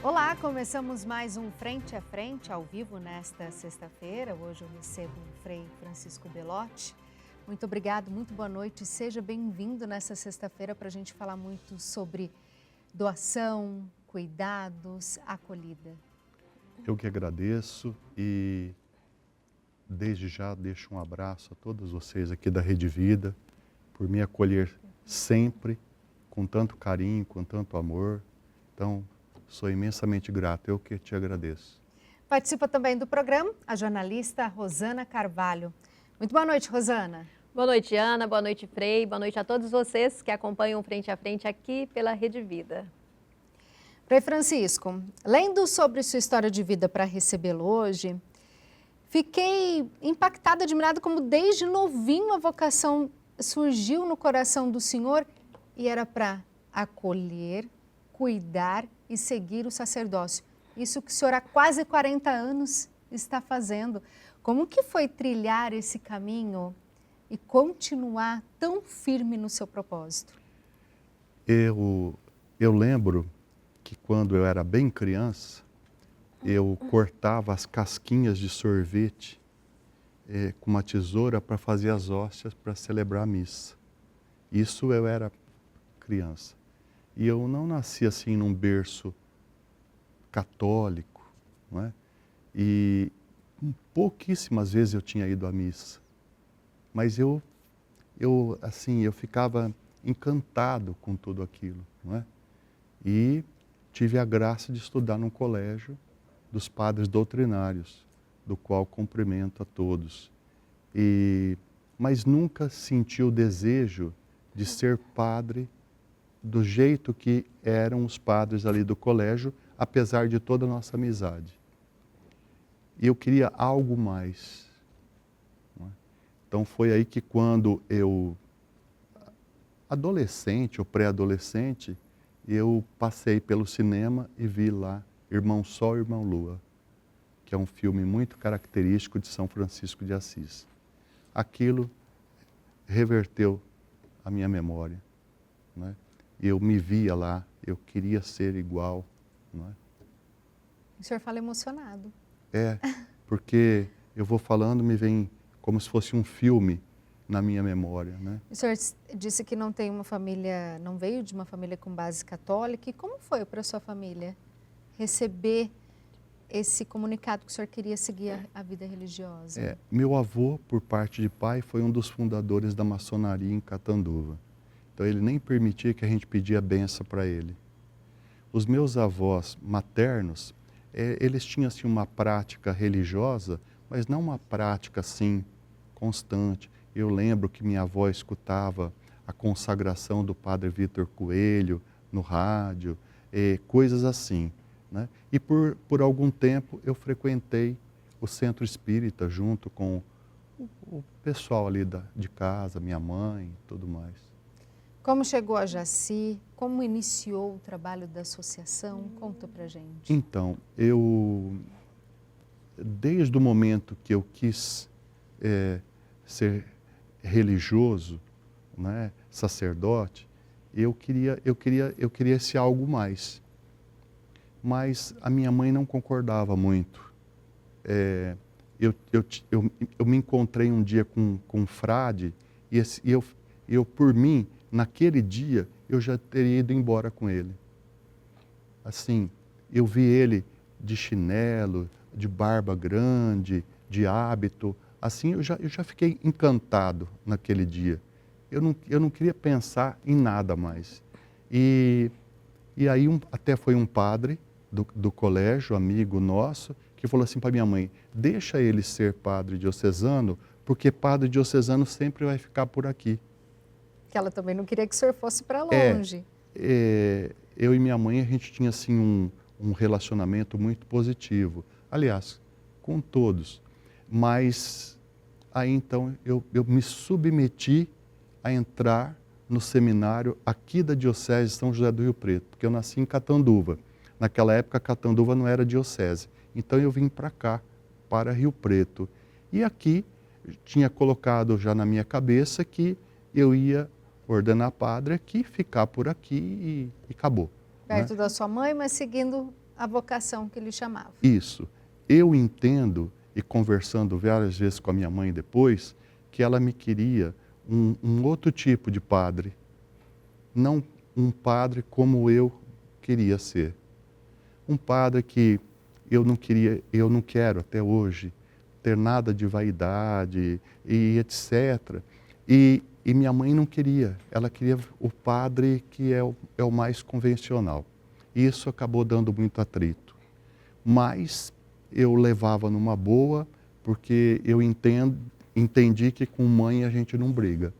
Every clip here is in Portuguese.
Olá, começamos mais um Frente a Frente ao vivo nesta sexta-feira. Hoje eu recebo o Frei Francisco Belotti. Muito obrigado, muito boa noite. Seja bem-vindo nessa sexta-feira para a gente falar muito sobre doação, cuidados, acolhida. Eu que agradeço e desde já deixo um abraço a todos vocês aqui da Rede Vida por me acolher sempre com tanto carinho, com tanto amor. Então, sou imensamente grato, eu que te agradeço. Participa também do programa a jornalista Rosana Carvalho. Muito boa noite, Rosana. Boa noite, Ana. Boa noite, Frei. Boa noite a todos vocês que acompanham Frente a Frente aqui pela Rede Vida. Frei Francisco, lendo sobre sua história de vida para recebê-lo hoje, fiquei impactada, admirada como desde novinho a vocação surgiu no coração do Senhor e era para acolher, cuidar e seguir o sacerdócio. Isso que o senhor há quase 40 anos está fazendo. Como que foi trilhar esse caminho e continuar tão firme no seu propósito? Eu lembro que quando eu era bem criança, eu cortava as casquinhas de sorvete com uma tesoura para fazer as hóstias para celebrar a missa. Isso eu era criança. E eu não nasci assim num berço católico, não é? E pouquíssimas vezes eu tinha ido à missa. Mas eu ficava encantado com tudo aquilo, não é? E tive a graça de estudar num colégio dos padres doutrinários, do qual cumprimento a todos. Mas nunca senti o desejo de ser padre do jeito que eram os padres ali do colégio, apesar de toda a nossa amizade. E eu queria algo mais. Não é? Então foi aí que quando eu, adolescente ou pré-adolescente, eu passei pelo cinema e vi lá Irmão Sol e Irmão Lua, que é um filme muito característico de São Francisco de Assis. Aquilo reverteu a minha memória, não é? Eu me via lá, eu queria ser igual, não é? O senhor fala emocionado. É, porque eu vou falando, me vem como se fosse um filme na minha memória, né? O senhor disse que não tem uma família, não veio de uma família com base católica. E como foi para a sua família receber esse comunicado que o senhor queria seguir a vida religiosa? Meu avô, por parte de pai, foi um dos fundadores da maçonaria em Catanduva. Então ele nem permitia que a gente pedia benção para ele. Os meus avós maternos, eles tinham assim, uma prática religiosa, mas não uma prática assim constante. Eu lembro que minha avó escutava a consagração do padre Vitor Coelho no rádio, coisas assim, né? E por algum tempo eu frequentei o centro espírita junto com o pessoal ali de casa, minha mãe e tudo mais. Como chegou a Jaci? Como iniciou o trabalho da associação? Conta pra gente. Então, desde o momento que eu quis ser religioso, né, sacerdote, eu queria esse algo mais. Mas a minha mãe não concordava muito. Eu me encontrei um dia com um frade e eu, por mim, naquele dia, eu já teria ido embora com ele. Assim, eu vi ele de chinelo, de barba grande, de hábito. Assim, eu já fiquei encantado naquele dia. Eu não queria pensar em nada mais. E aí até foi um padre do colégio, amigo nosso, que falou assim para minha mãe: deixa ele ser padre diocesano, porque padre diocesano sempre vai ficar por aqui. Que ela também não queria que o senhor fosse para longe. Eu e minha mãe, a gente tinha assim um relacionamento muito positivo. Aliás, com todos. Mas aí então eu me submeti a entrar no seminário aqui da Diocese de São José do Rio Preto, porque eu nasci em Catanduva. Naquela época, Catanduva não era diocese. Então eu vim para cá, para Rio Preto. E aqui tinha colocado já na minha cabeça que eu ia ordenar padre aqui, ficar por aqui e acabou. Perto né? da sua mãe, mas seguindo a vocação que lhe chamava. Isso. Eu entendo, e conversando várias vezes com a minha mãe depois, que ela me queria um outro tipo de padre. Não um padre como eu queria ser. Um padre que eu não quero até hoje ter nada de vaidade e etc. E minha mãe não queria, ela queria o padre que é o mais convencional. E isso acabou dando muito atrito. Mas eu levava numa boa, porque eu entendi que com mãe a gente não briga.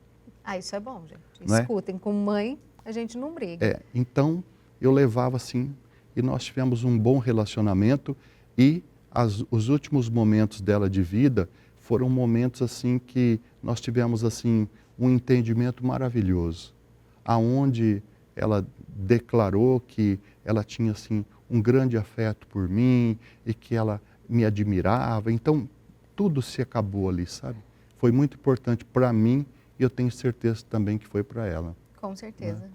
Ah, isso é bom, gente. Não é? Escutem, com mãe a gente não briga. Então eu levava assim, e nós tivemos um bom relacionamento, e os últimos momentos dela de vida foram momentos assim que nós tivemos assim um entendimento maravilhoso, aonde ela declarou que ela tinha assim um grande afeto por mim e que ela me admirava. Então tudo se acabou ali, sabe? Foi muito importante para mim e eu tenho certeza também que foi para ela. Com certeza. Né?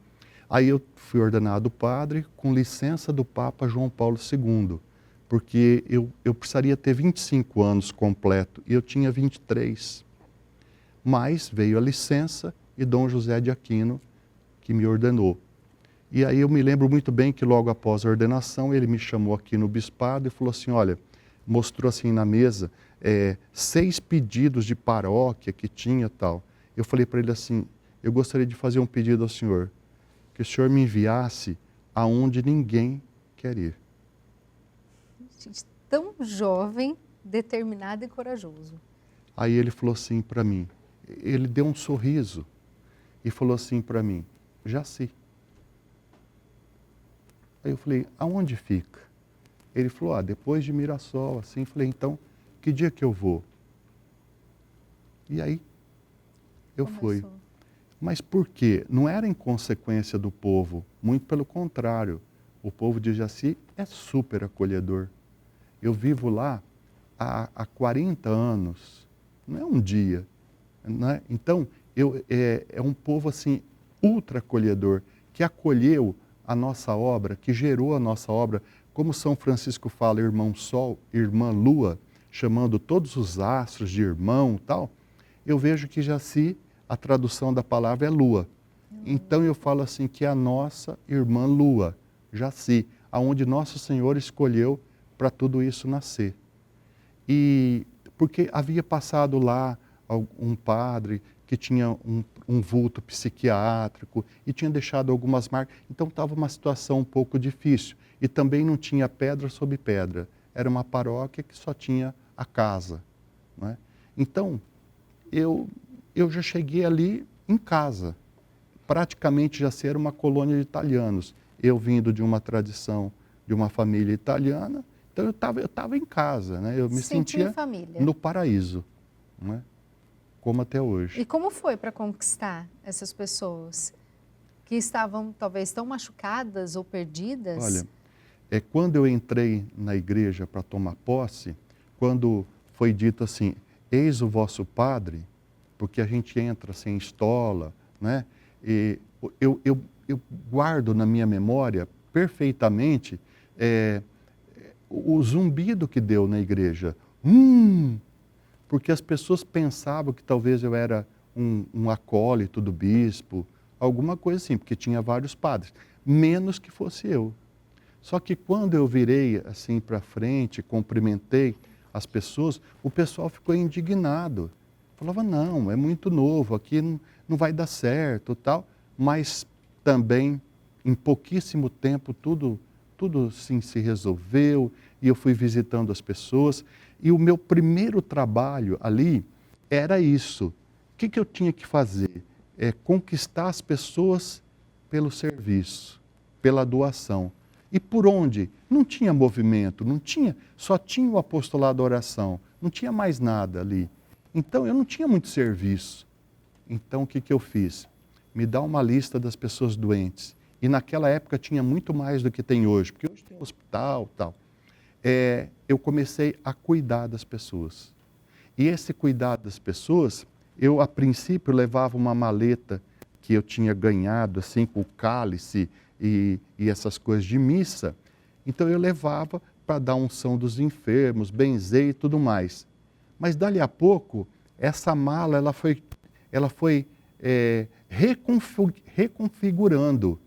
Aí eu fui ordenado padre com licença do Papa João Paulo II, porque eu precisaria ter 25 anos completo e eu tinha 23. Mas veio a licença e Dom José de Aquino que me ordenou. E aí eu me lembro muito bem que logo após a ordenação ele me chamou aqui no bispado e falou assim, olha, mostrou assim na mesa 6 pedidos de paróquia que tinha tal. Eu falei para ele assim, eu gostaria de fazer um pedido ao senhor, que o senhor me enviasse aonde ninguém quer ir. Gente, tão jovem, determinado e corajoso. Aí ele falou assim para mim, ele deu um sorriso e falou assim para mim, Jaci. Aí eu falei, aonde fica? Ele falou, depois de Mirassol, assim. Falei, então, que dia que eu vou? E aí, eu fui. Mas por quê? Não era inconsequência do povo, muito pelo contrário. O povo de Jaci é super acolhedor. Eu vivo lá há 40 anos, não é um dia. Não é? Então, é um povo assim, ultra acolhedor, que acolheu a nossa obra, que gerou a nossa obra, como São Francisco fala, irmão Sol, irmã Lua, chamando todos os astros de irmão e tal. Eu vejo que Jaci, a tradução da palavra é lua. Então eu falo assim que é a nossa irmã Lua, Jaci, aonde Nosso Senhor escolheu para tudo isso nascer. E porque havia passado lá um padre que tinha um vulto psiquiátrico e tinha deixado algumas marcas. Então estava uma situação um pouco difícil. E também não tinha pedra sobre pedra. Era uma paróquia que só tinha a casa. Não é? Então, eu já cheguei ali em casa. Praticamente já ser uma colônia de italianos. Eu vindo de uma tradição de uma família italiana, então eu estava em casa, né? Eu me sentia família. No paraíso, não é? Como até hoje. E como foi para conquistar essas pessoas que estavam talvez tão machucadas ou perdidas? Olha, quando eu entrei na igreja para tomar posse, quando foi dito assim, eis o vosso padre, porque a gente entra sem estola, né? E eu guardo na minha memória perfeitamente o zumbido que deu na igreja. Porque as pessoas pensavam que talvez eu era um acólito do bispo, alguma coisa assim, porque tinha vários padres, menos que fosse eu. Só que quando eu virei assim para frente, cumprimentei as pessoas, o pessoal ficou indignado. Falava, não, é muito novo, aqui não vai dar certo, tal. Mas também, em pouquíssimo tempo, tudo sim, se resolveu, e eu fui visitando as pessoas. E o meu primeiro trabalho ali era isso. O que eu tinha que fazer? Conquistar as pessoas pelo serviço, pela doação. E por onde? Não tinha movimento, só tinha o apostolado da oração, não tinha mais nada ali. Então eu não tinha muito serviço. Então o que eu fiz? Me dá uma lista das pessoas doentes. E naquela época tinha muito mais do que tem hoje, porque hoje tem hospital e tal. Eu comecei a cuidar das pessoas. E esse cuidado das pessoas, eu a princípio levava uma maleta que eu tinha ganhado, assim, com o cálice e essas coisas de missa, Então eu levava para dar unção dos enfermos, benzer e tudo mais. Mas dali a pouco, essa mala ela foi reconfigurando.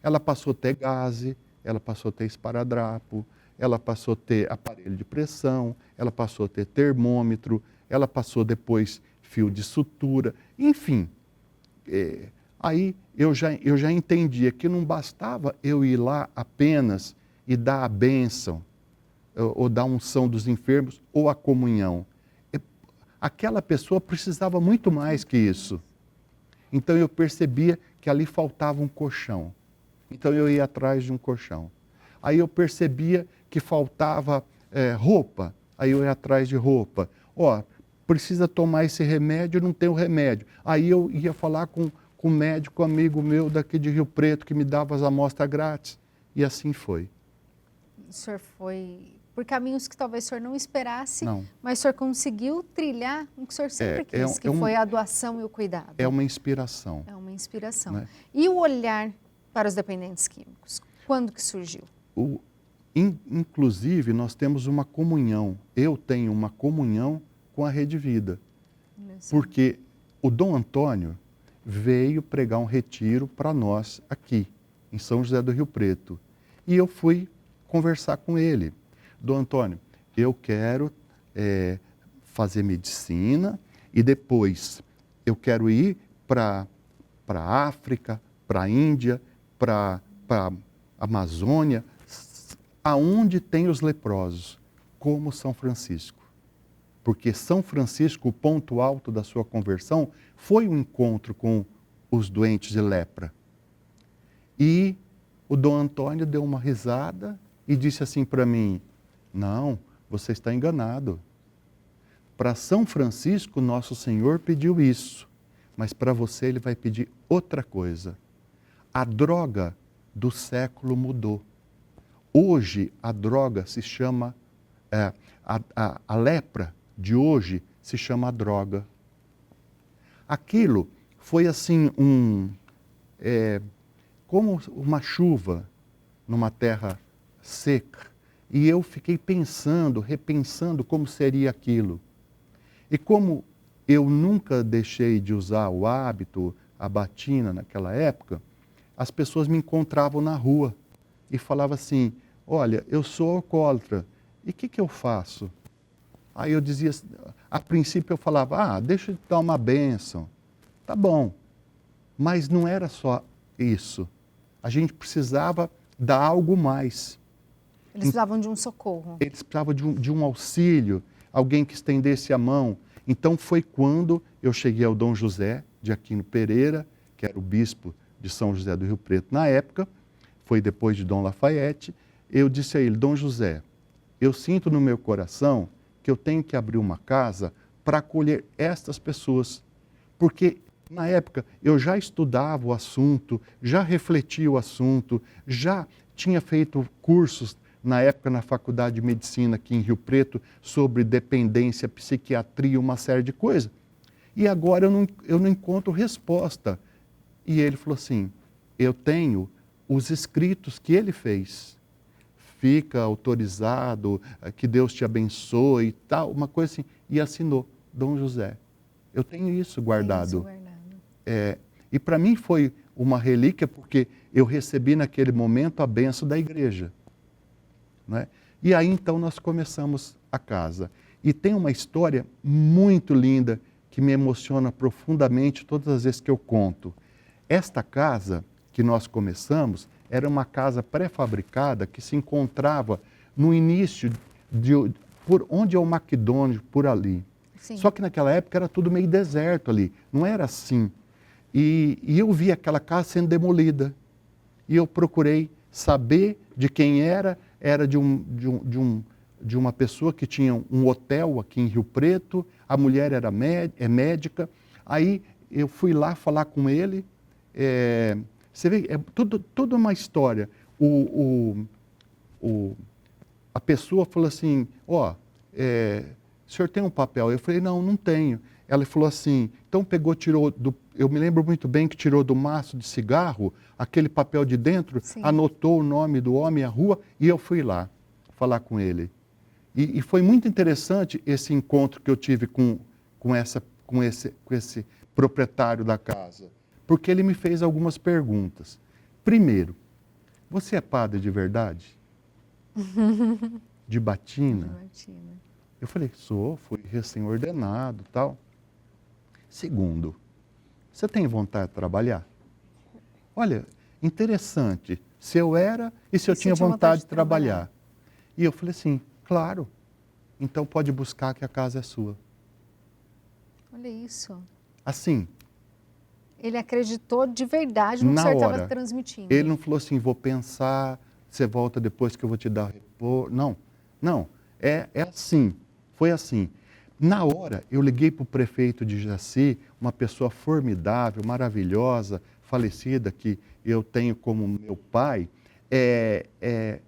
Ela passou a ter gaze, ela passou a ter esparadrapo, ela passou a ter aparelho de pressão, ela passou a ter termômetro, ela passou depois fio de sutura, enfim. Aí eu já entendia que não bastava eu ir lá apenas e dar a bênção, ou dar a unção dos enfermos, ou a comunhão. Aquela pessoa precisava muito mais que isso. Então eu percebia que ali faltava um colchão. Então eu ia atrás de um colchão. Aí eu percebia que faltava roupa. Aí eu ia atrás de roupa. Ó, precisa tomar esse remédio, não tem o remédio. Aí eu ia falar com um médico amigo meu daqui de Rio Preto que me dava as amostras grátis. E assim foi. O senhor foi por caminhos que talvez o senhor não esperasse, Não. mas o senhor conseguiu trilhar o que o senhor sempre quis, que foi a doação e o cuidado. É uma inspiração. É uma inspiração. Né? E o olhar para os dependentes químicos, quando que surgiu? Inclusive, nós temos uma comunhão. Eu tenho uma comunhão com a Rede Vida. Porque o Dom Antônio veio pregar um retiro para nós aqui, em São José do Rio Preto. E eu fui conversar com ele. Dom Antônio, eu quero fazer medicina e depois eu quero ir para a África, para a Índia, para a Amazônia, aonde tem os leprosos, como São Francisco. Porque São Francisco, o ponto alto da sua conversão, foi o encontro com os doentes de lepra. E o Dom Antônio deu uma risada e disse assim para mim, não, você está enganado. Para São Francisco, nosso Senhor pediu isso, mas para você ele vai pedir outra coisa. A droga do século mudou. Hoje a droga se chama, a lepra de hoje se chama droga. Aquilo foi assim, como uma chuva numa terra seca. E eu fiquei pensando, repensando como seria aquilo. E como eu nunca deixei de usar o hábito, a batina naquela época, as pessoas me encontravam na rua e falavam assim, olha, eu sou alcoólatra, e o que eu faço? Aí eu dizia, a princípio eu falava, deixa eu te dar uma bênção. Tá bom, mas não era só isso. A gente precisava dar algo mais. Eles precisavam de um socorro. Eles precisavam de um auxílio, alguém que estendesse a mão. Então foi quando eu cheguei ao Dom José de Aquino Pereira, que era o bispo de São José do Rio Preto na época, foi depois de Dom Lafayette, eu disse a ele, Dom José, eu sinto no meu coração que eu tenho que abrir uma casa para acolher estas pessoas, porque na época eu já estudava o assunto, já refletia o assunto, já tinha feito cursos na época na Faculdade de Medicina aqui em Rio Preto, sobre dependência, psiquiatria, uma série de coisas. E agora eu não encontro resposta. E ele falou assim, eu tenho os escritos que ele fez. Fica autorizado, que Deus te abençoe e tal, uma coisa assim. E assinou, Dom José. Eu tenho isso guardado. E para mim foi uma relíquia, porque eu recebi naquele momento a bênção da igreja. Né? E aí então nós começamos a casa. E tem uma história muito linda que me emociona profundamente todas as vezes que eu conto. Esta casa que nós começamos era uma casa pré-fabricada que se encontrava no início por onde é o McDonald's, por ali. Sim. Só que naquela época era tudo meio deserto ali, não era assim. E eu vi aquela casa sendo demolida. E eu procurei saber de quem era de uma pessoa que tinha um hotel aqui em Rio Preto, a mulher era médica. Aí eu fui lá falar com ele, você vê, é toda uma história. A pessoa falou assim, o senhor tem um papel? Eu falei, não tenho. ela falou assim, então pegou, tirou, eu me lembro muito bem que tirou do maço de cigarro, aquele papel de dentro, Sim. anotou o nome do homem, a rua, e eu fui lá falar com ele. E foi muito interessante esse encontro que eu tive com esse proprietário da casa, porque ele me fez algumas perguntas. Primeiro, você é padre de verdade? De batina? Imagina. Eu falei, fui recém-ordenado e tal. Segundo, você tem vontade de trabalhar? Olha, interessante, se eu era e se eu tinha vontade de trabalhar. E eu falei assim, claro, então pode buscar que a casa é sua. Olha isso. Assim. Ele acreditou de verdade no que o senhor estava transmitindo. Ele não falou assim, vou pensar, você volta depois que eu vou te dar repor. Não, não, é assim, foi assim. Na hora, eu liguei para o prefeito de Jaci, uma pessoa formidável, maravilhosa, falecida, que eu tenho como meu pai.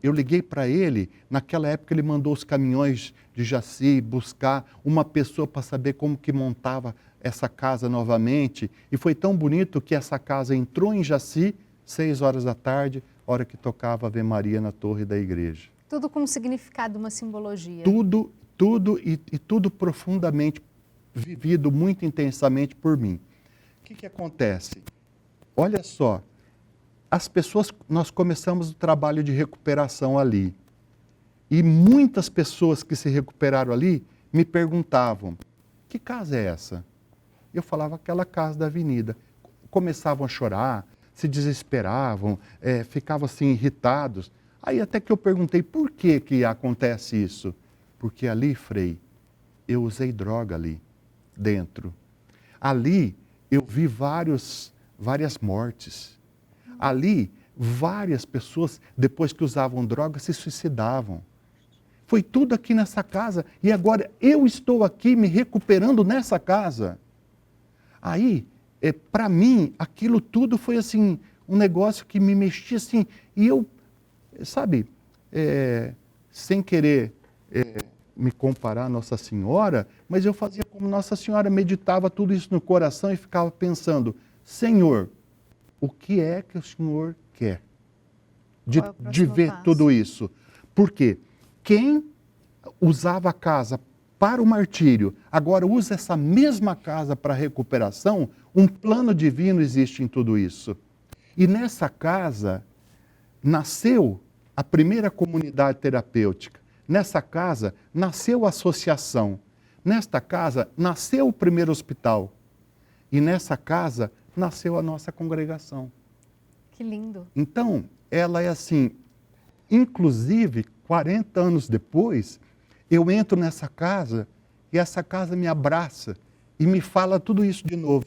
Eu liguei para ele, naquela época ele mandou os caminhões de Jaci buscar uma pessoa para saber como que montava essa casa novamente. E foi tão bonito que essa casa entrou em Jaci, 6 horas da tarde, hora que tocava Ave Maria na torre da igreja. Tudo com um significado, uma simbologia. Tudo e tudo profundamente vivido muito intensamente por mim. O que acontece? Olha só, as pessoas, nós começamos o trabalho de recuperação ali. E muitas pessoas que se recuperaram ali me perguntavam, que casa é essa? Eu falava, aquela casa da avenida. Começavam a chorar, se desesperavam, ficavam assim irritados. Aí até que eu perguntei, por que acontece isso? Porque ali, Frei, eu usei droga ali, dentro. Ali eu vi várias mortes. Ali, várias pessoas, depois que usavam droga, se suicidavam. Foi tudo aqui nessa casa e agora eu estou aqui me recuperando nessa casa. Aí, para mim, aquilo tudo foi assim, um negócio que me mexia assim. E eu, sabe, sem querer me comparar a Nossa Senhora, mas eu fazia como Nossa Senhora, meditava tudo isso no coração e ficava pensando, Senhor, o que é que o Senhor quer de ver tudo isso? Por quê? Quem usava a casa para o martírio, agora usa essa mesma casa para a recuperação, um plano divino existe em tudo isso. E nessa casa nasceu a primeira comunidade terapêutica. Nessa casa nasceu a associação. Nesta casa nasceu o primeiro hospital. E nessa casa nasceu a nossa congregação. Que lindo. Então, ela é assim, inclusive, 40 anos depois, eu entro nessa casa e essa casa me abraça e me fala tudo isso de novo.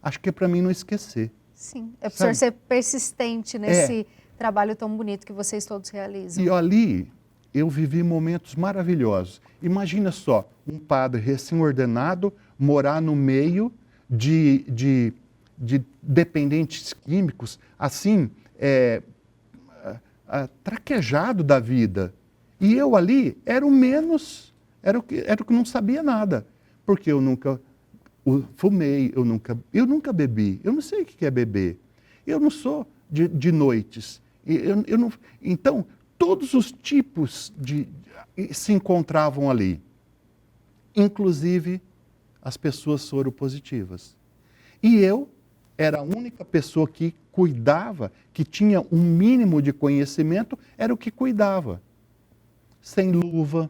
Acho que é para mim não esquecer. Sim, é para o senhor ser persistente nesse trabalho tão bonito que vocês todos realizam. E ali eu vivi momentos maravilhosos. Imagina só, um padre recém-ordenado morar no meio de dependentes químicos, assim, traquejado da vida. E eu ali era o menos, era o que não sabia nada. Porque eu nunca fumei, eu nunca bebi, eu não sei o que é beber. Eu não sou de noites. Então, todos os tipos se encontravam ali. Inclusive as pessoas soropositivas. E eu era a única pessoa que cuidava, que tinha um mínimo de conhecimento, era o que cuidava. Sem luva,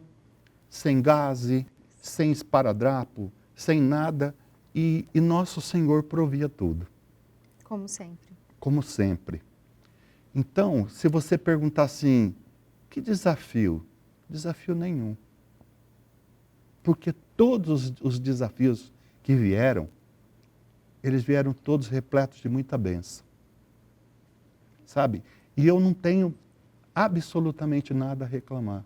sem gaze, sem esparadrapo, sem nada. E nosso Senhor provia tudo. Como sempre. Como sempre. Então, se você perguntar assim, que desafio? Desafio nenhum. Porque todos os desafios que vieram, eles vieram todos repletos de muita bênção. Sabe? E eu não tenho absolutamente nada a reclamar.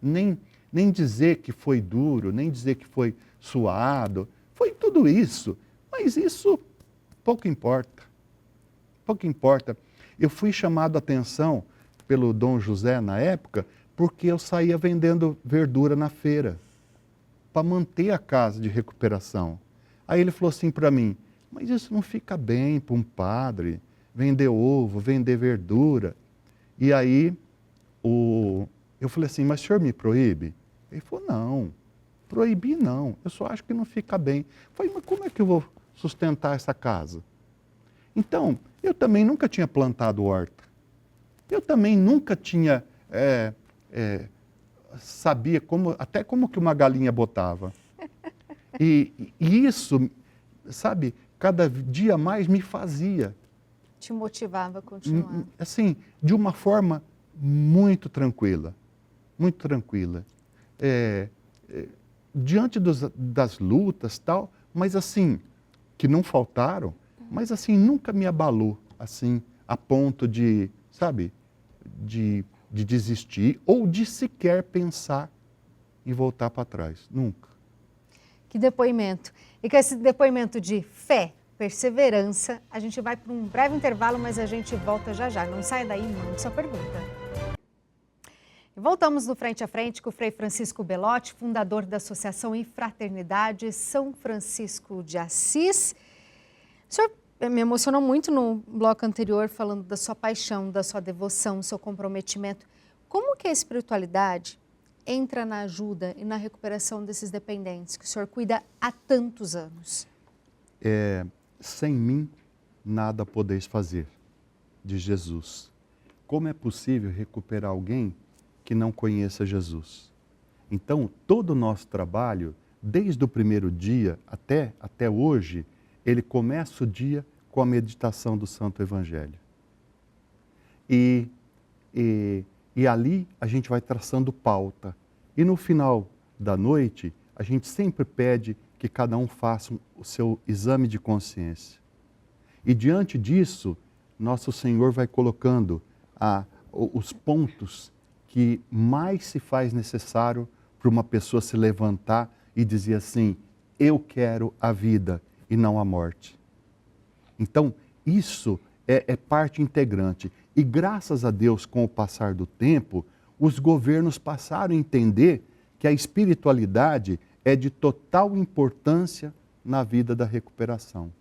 Nem dizer que foi duro, nem dizer que foi suado. Foi tudo isso. Mas isso pouco importa. Pouco importa. Eu fui chamado a atenção pelo Dom José na época, porque eu saía vendendo verdura na feira, para manter a casa de recuperação. Aí ele falou assim para mim, mas isso não fica bem para um padre, vender ovo, vender verdura. E aí eu falei assim, mas o senhor me proíbe? Ele falou, não, proibir não, eu só acho que não fica bem. Eu falei, mas como é que eu vou sustentar essa casa? Então, eu também nunca tinha plantado horta. Eu também nunca tinha, sabia até como que uma galinha botava. E isso, sabe, cada dia mais me fazia. Te motivava a continuar. Assim, de uma forma muito tranquila, muito tranquila. Diante das lutas tal, mas assim, que não faltaram, mas assim, nunca me abalou, assim, a ponto de, sabe, de desistir ou de sequer pensar em voltar para trás, nunca. Que depoimento. E com esse depoimento de fé, perseverança, a gente vai para um breve intervalo, mas a gente volta já já. Não sai daí, mande sua pergunta. E voltamos no Frente a Frente com o Frei Francisco Belotti, fundador da Associação e Fraternidade São Francisco de Assis. O senhor me emocionou muito no bloco anterior, falando da sua paixão, da sua devoção, do seu comprometimento. Como que a espiritualidade entra na ajuda e na recuperação desses dependentes que o senhor cuida há tantos anos? Sem mim, nada podeis fazer, de Jesus. Como é possível recuperar alguém que não conheça Jesus? Então, todo o nosso trabalho, desde o primeiro dia até hoje, ele começa o dia com a meditação do Santo Evangelho. E ali a gente vai traçando pauta. E no final da noite, a gente sempre pede que cada um faça o seu exame de consciência. E diante disso, nosso Senhor vai colocando os pontos que mais se faz necessário para uma pessoa se levantar e dizer assim, eu quero a vida e não a morte. Então, isso é parte integrante. E graças a Deus, com o passar do tempo, os governos passaram a entender que a espiritualidade é de total importância na vida da recuperação.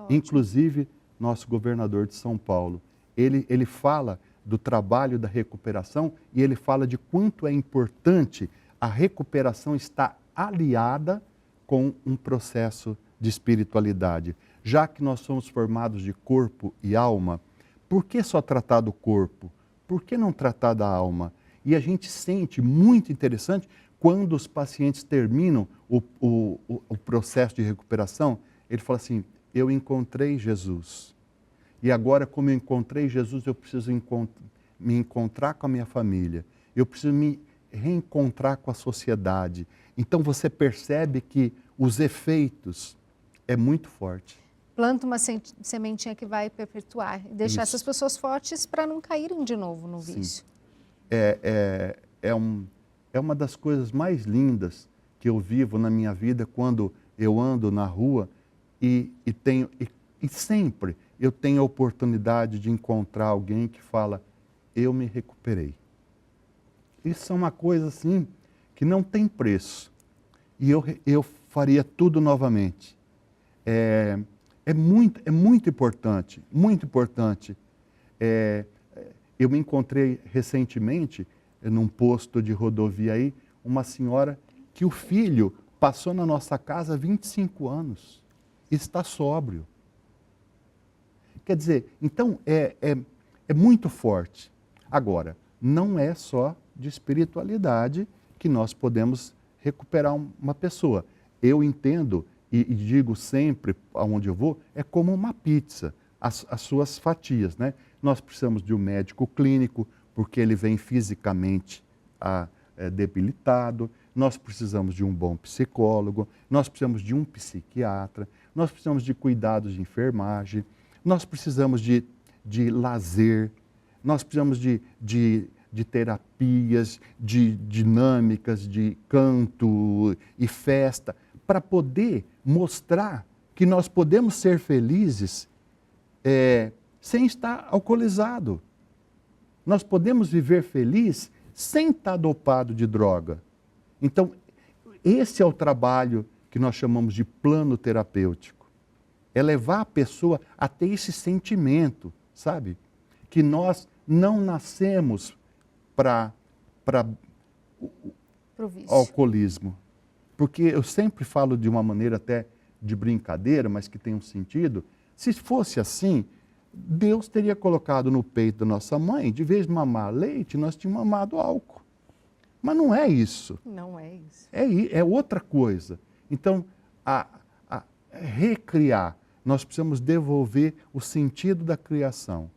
Inclusive, nosso governador de São Paulo, ele fala do trabalho da recuperação e ele fala de quanto é importante a recuperação estar aliada com um processo de espiritualidade. Já que nós somos formados de corpo e alma, por que só tratar do corpo? Por que não tratar da alma? E a gente sente muito interessante quando os pacientes terminam o processo de recuperação, ele fala assim, eu encontrei Jesus. E agora, como eu encontrei Jesus, eu preciso me encontrar com a minha família. Eu preciso me reencontrar com a sociedade. Então você percebe que os efeitos é muito forte. Planta uma sementinha que vai perpetuar e deixar essas pessoas fortes para não caírem de novo no vício. É uma das coisas mais lindas que eu vivo na minha vida quando eu ando na rua e sempre eu tenho a oportunidade de encontrar alguém que fala, eu me recuperei. Isso é uma coisa assim que não tem preço. E eu faria tudo novamente. É muito importante, muito importante. Eu me encontrei recentemente, num posto de rodovia aí, uma senhora que o filho passou na nossa casa há 25 anos, está sóbrio. Quer dizer, então é muito forte. Agora, não é só de espiritualidade que nós podemos recuperar uma pessoa. Eu entendo e digo sempre, aonde eu vou, é como uma pizza, as suas fatias, né? Nós precisamos de um médico clínico, porque ele vem fisicamente debilitado, nós precisamos de um bom psicólogo, nós precisamos de um psiquiatra, nós precisamos de cuidados de enfermagem, nós precisamos de lazer, nós precisamos de terapias, de dinâmicas, de canto e festa, para poder mostrar que nós podemos ser felizes sem estar alcoolizado. Nós podemos viver feliz sem estar dopado de droga. Então, esse é o trabalho que nós chamamos de plano terapêutico. É levar a pessoa a ter esse sentimento, sabe? Que nós não nascemos para alcoolismo. Porque eu sempre falo de uma maneira até de brincadeira, mas que tem um sentido. Se fosse assim, Deus teria colocado no peito da nossa mãe, de vez de mamar leite, nós tínhamos mamado álcool. Mas não é isso. Não é isso. É outra coisa. Então, recriar, nós precisamos devolver o sentido da criação,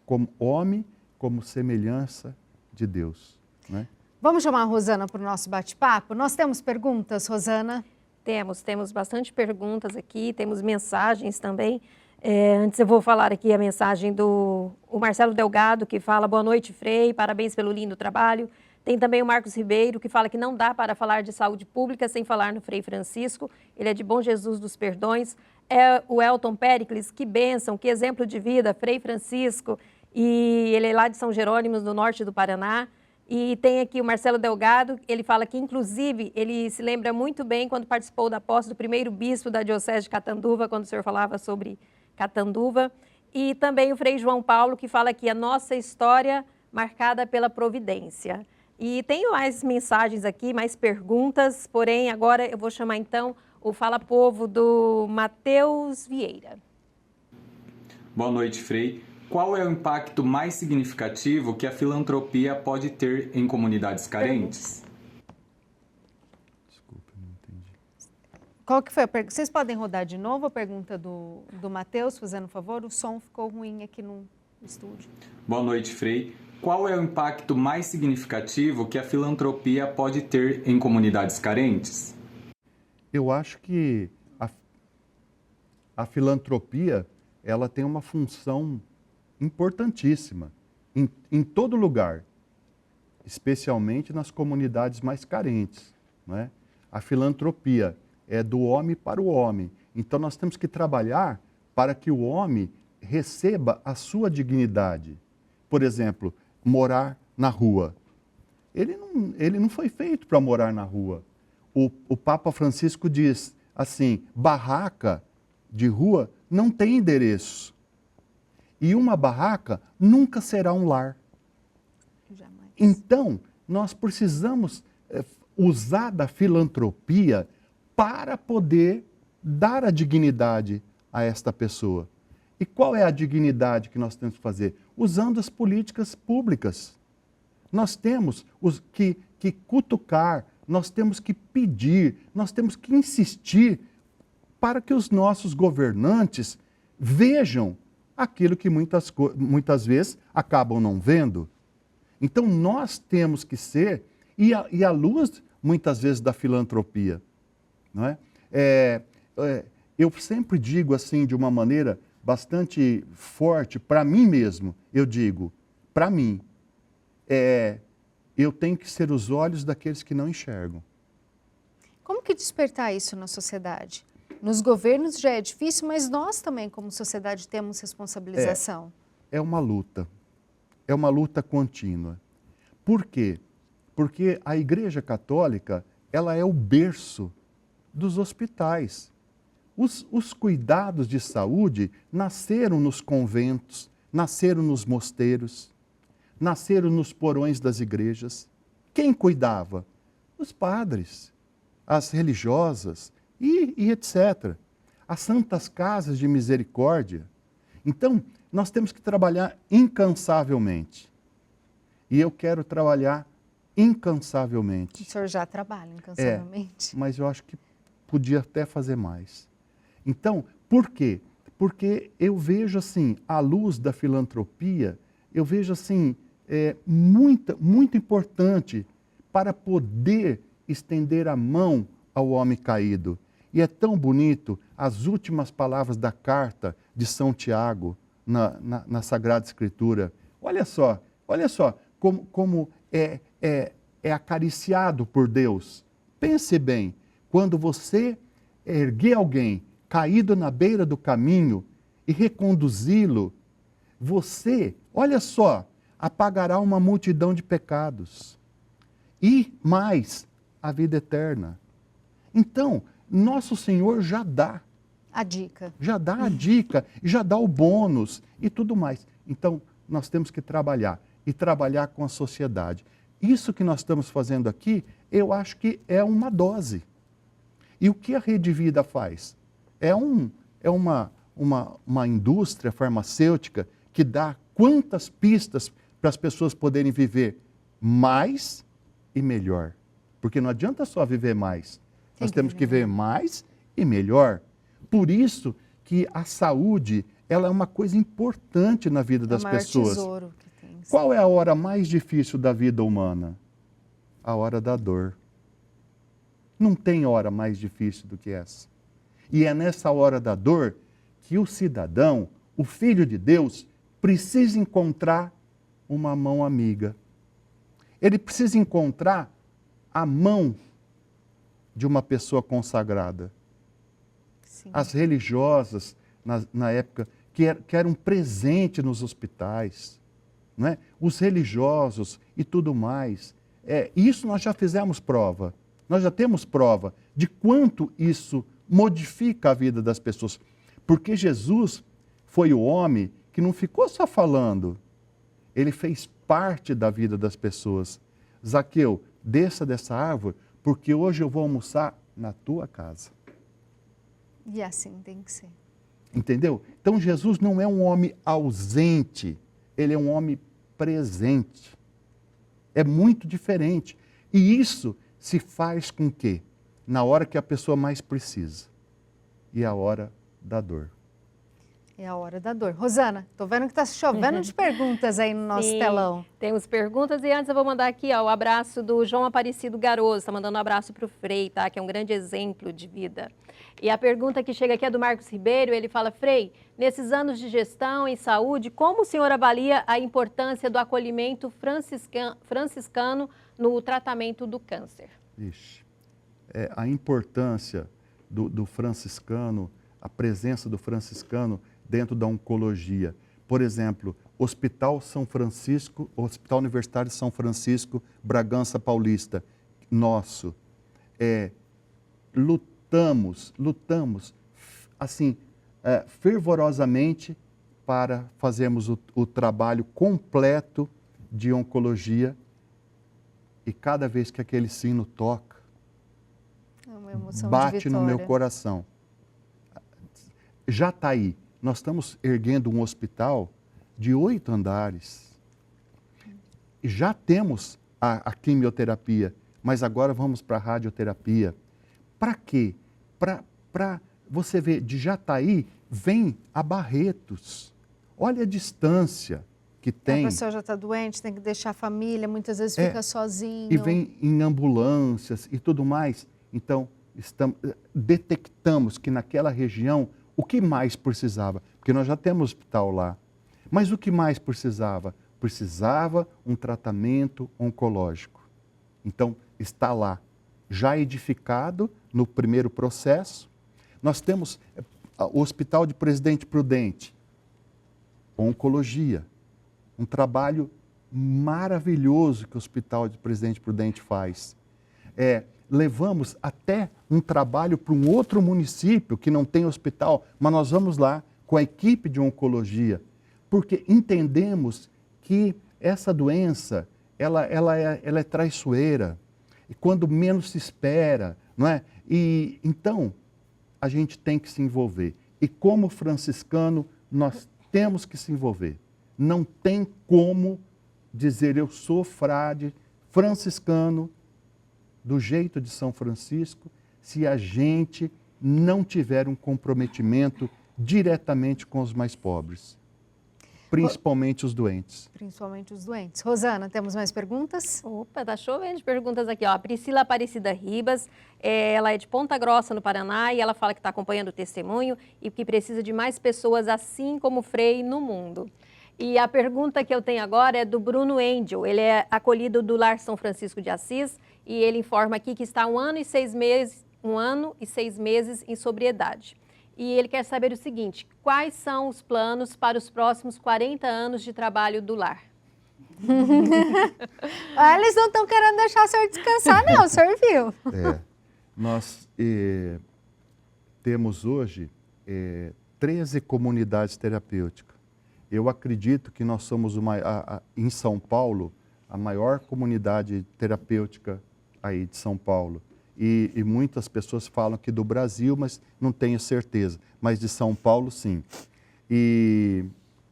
como homem, como semelhança de Deus. Né? Vamos chamar a Rosana para o nosso bate-papo? Nós temos perguntas, Rosana? Temos bastante perguntas aqui, temos mensagens também. Antes eu vou falar aqui a mensagem do Marcelo Delgado, que fala: boa noite, Frei, parabéns pelo lindo trabalho. Tem também o Marcos Ribeiro, que fala que não dá para falar de saúde pública sem falar no Frei Francisco. Ele é de Bom Jesus dos Perdões. O Elton Pericles, que bênção, que exemplo de vida, Frei Francisco. E ele é lá de São Jerônimo, no norte do Paraná. E tem aqui o Marcelo Delgado, ele fala que, inclusive, ele se lembra muito bem quando participou da posse do primeiro bispo da Diocese de Catanduva, quando o senhor falava sobre Catanduva. E também o Frei João Paulo, que fala aqui: a nossa história marcada pela providência. E tem mais mensagens aqui, mais perguntas, porém agora eu vou chamar então o Fala Povo do Matheus Vieira. Boa noite, Frei. Qual é o impacto mais significativo que a filantropia pode ter em comunidades carentes? Desculpa, não entendi. Qual que foi a pergunta? Vocês podem rodar de novo a pergunta do Matheus, fazendo um favor? O som ficou ruim aqui no estúdio. Boa noite, Frei. Qual é o impacto mais significativo que a filantropia pode ter em comunidades carentes? Eu acho que a filantropia, ela tem uma função importantíssima em todo lugar, especialmente nas comunidades mais carentes. Não é? A filantropia é do homem para o homem. Então nós temos que trabalhar para que o homem receba a sua dignidade. Por exemplo, morar na rua. Ele não foi feito para morar na rua. O Papa Francisco diz assim: barraca de rua não tem endereço. E uma barraca nunca será um lar. Jamais. Então, nós precisamos usar da filantropia para poder dar a dignidade a esta pessoa. E qual é a dignidade que nós temos que fazer? Usando as políticas públicas. Nós temos que cutucar, nós temos que pedir, nós temos que insistir para que os nossos governantes vejam aquilo que muitas vezes acabam não vendo. Então nós temos que ser, e à luz muitas vezes da filantropia. Não é? Eu sempre digo assim de uma maneira bastante forte, para mim mesmo, eu digo, para mim, eu tenho que ser os olhos daqueles que não enxergam. Como que despertar isso na sociedade? Nos governos já é difícil, mas nós também, como sociedade, temos responsabilização. É uma luta contínua. Por quê? Porque a Igreja Católica, ela é o berço dos hospitais. Os cuidados de saúde nasceram nos conventos, nasceram nos mosteiros, nasceram nos porões das igrejas. Quem cuidava? Os padres, as religiosas e etc. As santas casas de misericórdia. Então, nós temos que trabalhar incansavelmente. E eu quero trabalhar incansavelmente. O senhor já trabalha incansavelmente. Mas eu acho que podia até fazer mais. Então, por quê? Porque eu vejo assim, à luz da filantropia, eu vejo assim, muito importante para poder estender a mão ao homem caído. E é tão bonito as últimas palavras da carta de São Tiago na Sagrada Escritura. Olha só como é acariciado por Deus. Pense bem, quando você erguer alguém caído na beira do caminho e reconduzi-lo, você, olha só, apagará uma multidão de pecados e mais a vida eterna. Então, nosso Senhor já dá. A dica. Já dá a dica, já dá o bônus e tudo mais. Então, nós temos que trabalhar e trabalhar com a sociedade. Isso que nós estamos fazendo aqui, eu acho que é uma dose. E o que a Rede Vida faz? É uma indústria farmacêutica que dá quantas pistas para as pessoas poderem viver mais e melhor. Porque não adianta só viver mais. Nós temos que viver mais e melhor. Por isso que a saúde, ela é uma coisa importante na vida das pessoas. Tesouro que tem. Qual é a hora mais difícil da vida humana? A hora da dor. Não tem hora mais difícil do que essa. E é nessa hora da dor que o cidadão, o filho de Deus, precisa encontrar uma mão amiga. Ele precisa encontrar a mão de uma pessoa consagrada. Sim. As religiosas, na época, que eram presentes nos hospitais, não é? Os religiosos e tudo mais. Isso nós já fizemos prova. Nós já temos prova de quanto isso modifica a vida das pessoas. Porque Jesus foi o homem que não ficou só falando, ele fez parte da vida das pessoas. Zaqueu, desça dessa árvore, porque hoje eu vou almoçar na tua casa. E assim tem que ser. Entendeu? Então Jesus não é um homem ausente, ele é um homem presente. É muito diferente. E isso se faz com que? Na hora que a pessoa mais precisa. E a hora da dor. É a hora da dor. Rosana, tô vendo que tá chovendo de perguntas aí no nosso Sim, telão. temos perguntas e antes eu vou mandar aqui ó, o abraço do João Aparecido Garoso, está mandando um abraço para o Frei, tá? Que é um grande exemplo de vida. E a pergunta que chega aqui é do Marcos Ribeiro, ele fala, Frei, nesses anos de gestão em saúde, como o senhor avalia a importância do acolhimento franciscano no tratamento do câncer? Ixi, a importância do franciscano, a presença do franciscano dentro da oncologia. Por exemplo, Hospital São Francisco, Hospital Universitário São Francisco, Bragança Paulista, nosso. Lutamos, assim, fervorosamente para fazermos o trabalho completo de oncologia e cada vez que aquele sino toca, É uma emoção de bate no meu vitória. coração. Já está aí. Nós estamos erguendo um hospital de 8 andares. Já temos a quimioterapia, mas agora vamos para a radioterapia. Para quê? Para você ver, de Jataí vem a Barretos. Olha a distância que tem. A pessoa já está doente, tem que deixar a família, muitas vezes fica sozinho. E vem em ambulâncias e tudo mais. Então, detectamos que naquela região, o que mais precisava? Porque nós já temos hospital lá. Mas o que mais precisava? Precisava um tratamento oncológico. Então, está lá, já edificado no primeiro processo. Nós temos o Hospital de Presidente Prudente, oncologia. Um trabalho maravilhoso que o Hospital de Presidente Prudente faz. Levamos até um trabalho para um outro município que não tem hospital, mas nós vamos lá com a equipe de oncologia, porque entendemos que essa doença, ela é traiçoeira, e quando menos se espera, não é? E então, a gente tem que se envolver. E como franciscano, nós temos que se envolver. Não tem como dizer eu sou frade franciscano do jeito de São Francisco se a gente não tiver um comprometimento diretamente com os mais pobres, principalmente os doentes. Principalmente os doentes. Rosana, temos mais perguntas? Opa, tá chovendo de perguntas aqui, ó. A Priscila Aparecida Ribas, ela é de Ponta Grossa, no Paraná, e ela fala que está acompanhando o testemunho e que precisa de mais pessoas assim como o Frei no mundo. E a pergunta que eu tenho agora é do Bruno Angel. Ele é acolhido do Lar São Francisco de Assis e ele informa aqui que está há 1 ano e 6 meses em sobriedade. E ele quer saber o seguinte, quais são os planos para os próximos 40 anos de trabalho do lar? Eles não estão querendo deixar o senhor descansar, não, o senhor viu. Nós temos hoje 13 comunidades terapêuticas. Eu acredito que nós somos, em São Paulo, a maior comunidade terapêutica aí de São Paulo. E muitas pessoas falam que do Brasil, mas não tenho certeza. Mas de São Paulo, sim. E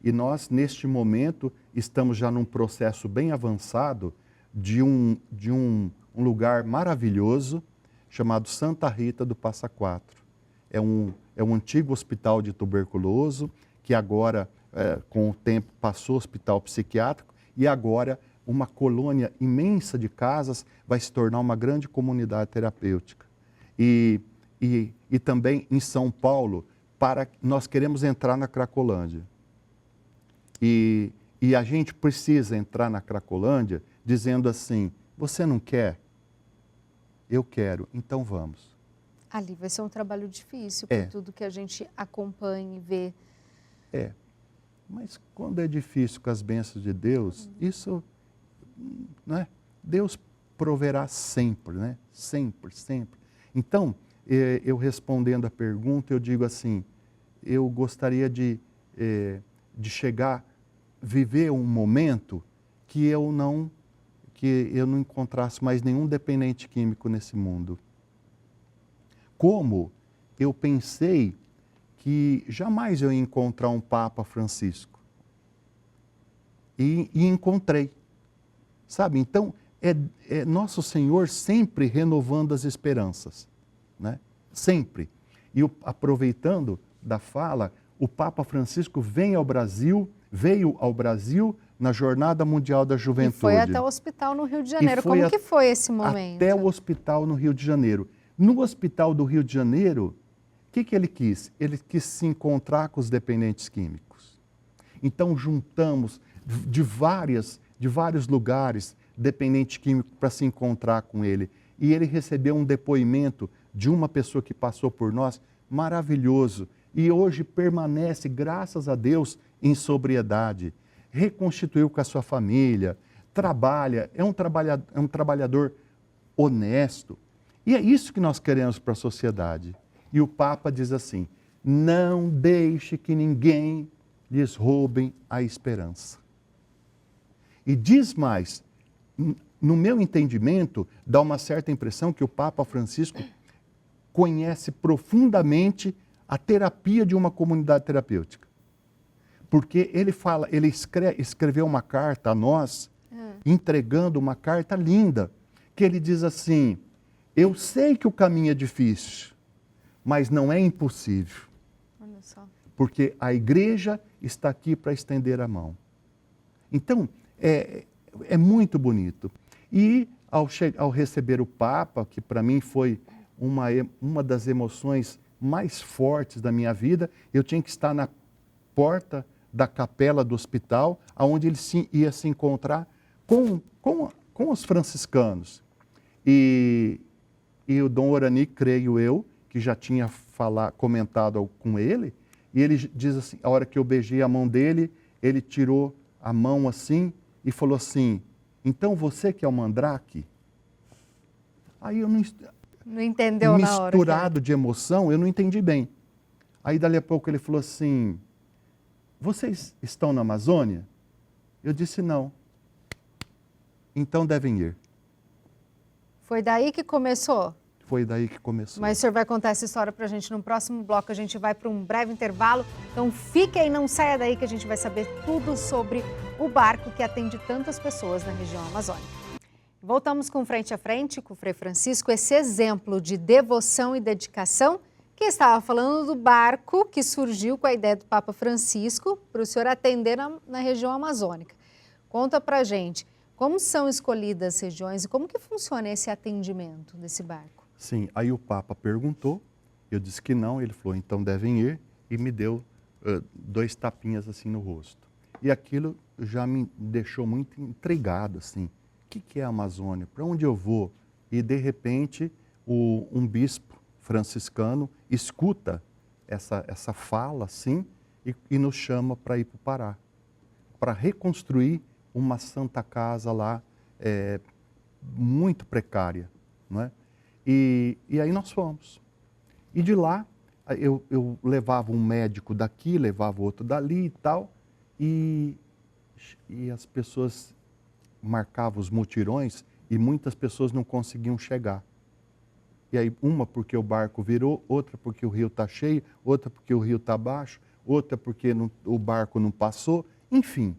nós, neste momento, estamos já num processo bem avançado de um lugar maravilhoso chamado Santa Rita do Passa Quatro. É um antigo hospital de tuberculoso que agora, com o tempo, passou hospital psiquiátrico e agora uma colônia imensa de casas vai se tornar uma grande comunidade terapêutica. E também em São Paulo, nós queremos entrar na Cracolândia. E a gente precisa entrar na Cracolândia dizendo assim, você não quer? Eu quero, então vamos. Ali vai ser um trabalho difícil, por tudo que a gente acompanha e vê. Mas quando é difícil com as bênçãos de Deus, isso, né? Deus proverá sempre, né? Sempre, sempre. Então, eu respondendo a pergunta, eu digo assim, eu gostaria de chegar, viver um momento que eu não encontrasse mais nenhum dependente químico nesse mundo. Como eu pensei que jamais eu ia encontrar um Papa Francisco. E encontrei. Sabe, então, é Nosso Senhor sempre renovando as esperanças, né? Sempre. E aproveitando da fala, o Papa Francisco veio ao Brasil na Jornada Mundial da Juventude. E foi até o hospital no Rio de Janeiro. Como que foi esse momento? Até o hospital no Rio de Janeiro. No hospital do Rio de Janeiro, o que ele quis? Ele quis se encontrar com os dependentes químicos. Então, juntamos de vários lugares dependente químico para se encontrar com ele. E ele recebeu um depoimento de uma pessoa que passou por nós, maravilhoso. E hoje permanece, graças a Deus, em sobriedade. Reconstituiu com a sua família, trabalha, é um trabalhador honesto. E é isso que nós queremos para a sociedade. E o Papa diz assim, não deixe que ninguém lhes roube a esperança. E diz mais, no meu entendimento, dá uma certa impressão que o Papa Francisco conhece profundamente a terapia de uma comunidade terapêutica. Porque ele escreveu uma carta a nós, entregando uma carta linda, que ele diz assim, eu sei que o caminho é difícil, mas não é impossível. Olha só. Porque a igreja está aqui para estender a mão. Então, é muito bonito. E ao receber o Papa, que para mim foi uma das emoções mais fortes da minha vida, eu tinha que estar na porta da capela do hospital, onde ele ia se encontrar com os franciscanos. E o Dom Orani, creio eu, que já tinha comentado com ele, e ele diz assim, a hora que eu beijei a mão dele, ele tirou a mão assim e falou assim, então você que é o Mandrake? Aí eu não entendeu na hora. Misturado de emoção, eu não entendi bem. Aí dali a pouco ele falou assim, vocês estão na Amazônia? Eu disse não. Então devem ir. Foi daí que começou? Foi daí que começou. Mas o senhor vai contar essa história para a gente no próximo bloco. A gente vai para um breve intervalo. Então fique aí, não saia daí que a gente vai saber tudo sobre o barco que atende tantas pessoas na região amazônica. Voltamos com Frente a Frente, com o Frei Francisco, esse exemplo de devoção e dedicação que estava falando do barco que surgiu com a ideia do Papa Francisco para o senhor atender na região amazônica. Conta para a gente, como são escolhidas as regiões e como que funciona esse atendimento desse barco? Sim, aí o Papa perguntou, eu disse que não, ele falou, então devem ir, e me deu 2 tapinhas assim no rosto. E aquilo já me deixou muito intrigado, assim, o que é a Amazônia? Para onde eu vou? E de repente, um bispo franciscano escuta essa fala, assim, e nos chama para ir para o Pará, para reconstruir uma santa casa lá, muito precária, não é? E aí nós fomos. E de lá, Aí eu levava um médico daqui, levava outro dali e tal, e as pessoas marcavam os mutirões e muitas pessoas não conseguiam chegar. E aí, uma porque o barco virou, outra porque o rio está cheio, outra porque o rio está baixo, outra porque o barco não passou, enfim.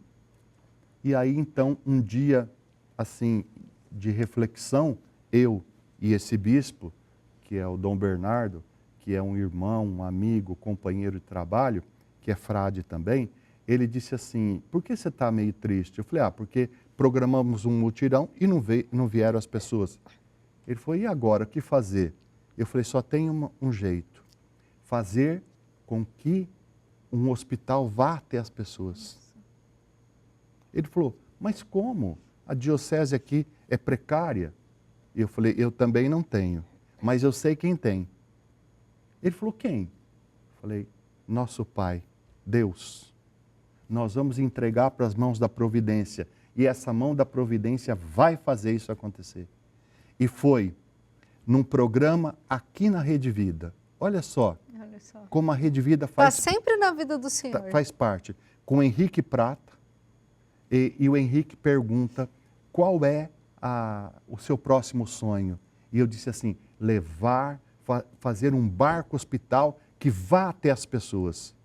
E aí, então, um dia, assim, de reflexão, eu e esse bispo, que é o Dom Bernardo, que é um irmão, um amigo, companheiro de trabalho, que é frade também, ele disse assim, por que você está meio triste? Eu falei, porque programamos um mutirão e não vieram as pessoas. Ele falou, e agora, o que fazer? Eu falei, só tem um jeito, fazer com que um hospital vá até as pessoas. Ele falou, mas como? A diocese aqui é precária. E eu falei, eu também não tenho, mas eu sei quem tem. Ele falou, quem? Eu falei, nosso Pai, Deus. Nós vamos entregar para as mãos da providência. E essa mão da providência vai fazer isso acontecer. E foi num programa aqui na Rede Vida. Olha só como a Rede Vida faz... Está sempre na vida do Senhor. Faz parte. Com o Henrique Prata. E o Henrique pergunta qual é o seu próximo sonho. E eu disse assim, fazer um barco hospital que vá até as pessoas.